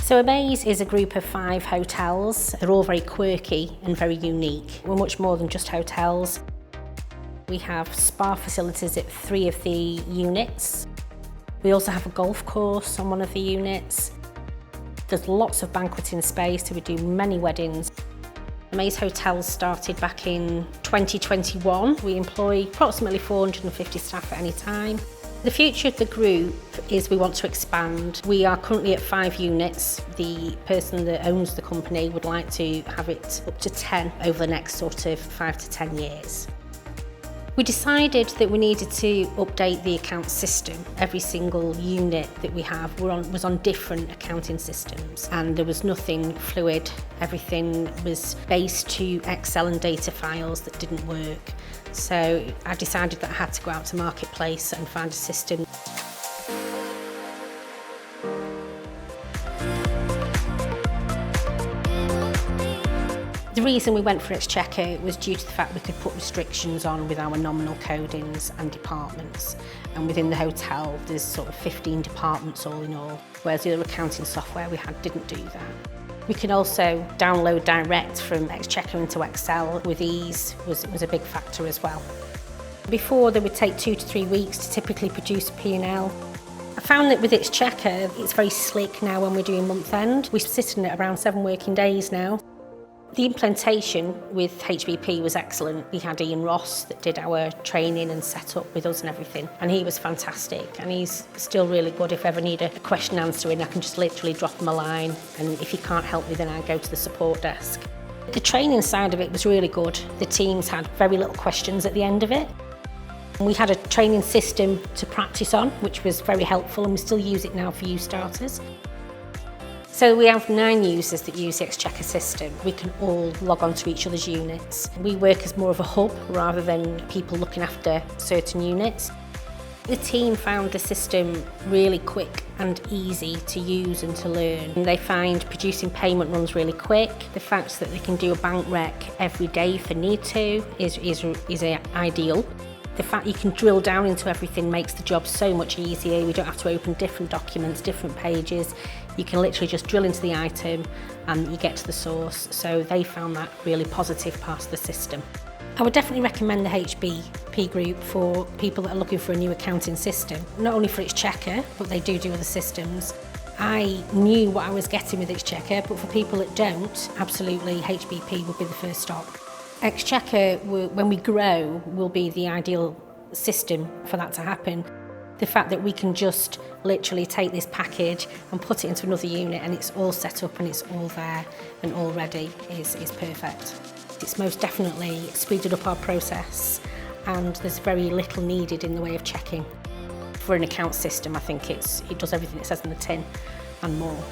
So Amaze is a group of 5 hotels. They're all very quirky and very unique. We're much more than just hotels. We have spa facilities at 3 of the units. We also have a golf course on one of the units. There's lots of banqueting space, so we do many weddings. Amaze Hotels started back in 2021. We employ approximately 450 staff at any time. The future of the group is we want to expand. We are currently at 5 units. The person that owns the company would like to have it up to 10 over the next sort of 5 to 10 years. We decided that we needed to update the account system. Every single unit that we have was on different accounting systems, and there was nothing fluid. Everything was based to Excel and data files that didn't work. So I decided that I had to go out to Marketplace and find a system. The reason we went for Exchequer was due to the fact we could put restrictions on with our nominal codings and departments. And within the hotel, there's sort of 15 departments all in all, whereas the other accounting software we had didn't do that. We can also download direct from Exchequer into Excel with ease was a big factor as well. Before, they would take 2 to 3 weeks to typically produce a P&L. I found that with Exchequer, it's very slick now when we're doing month end. We're sitting at around 7 working days now. The implementation with HBP was excellent. We had Ian Ross that did our training and set up with us and everything, and he was fantastic, and he's still really good. If I ever need a question answering, I can just literally drop him a line, and if he can't help me, then I go to the support desk. The training side of it was really good. The teams had very little questions at the end of it. We had a training system to practice on, which was very helpful, and we still use it now for new starters. So we have 9 users that use the Exchequer system. We can all log on to each other's units. We work as more of a hub rather than people looking after certain units. The team found the system really quick and easy to use and to learn. And they find producing payment runs really quick. The fact that they can do a bank rec every day if they need to is ideal. The fact you can drill down into everything makes the job so much easier. We don't have to open different documents, different pages. You can literally just drill into the item and you get to the source. So they found that really positive part of the system. I would definitely recommend the HBP group for people that are looking for a new accounting system. Not only for Exchequer, but they do other systems. I knew what I was getting with Exchequer, but for people that don't, absolutely HBP would be the first stop. Exchequer, when we grow, will be the ideal system for that to happen. The fact that we can just literally take this package and put it into another unit and it's all set up and it's all there and all ready is perfect. It's most definitely speeded up our process, and there's very little needed in the way of checking. For an account system, I think it does everything it says in the tin and more.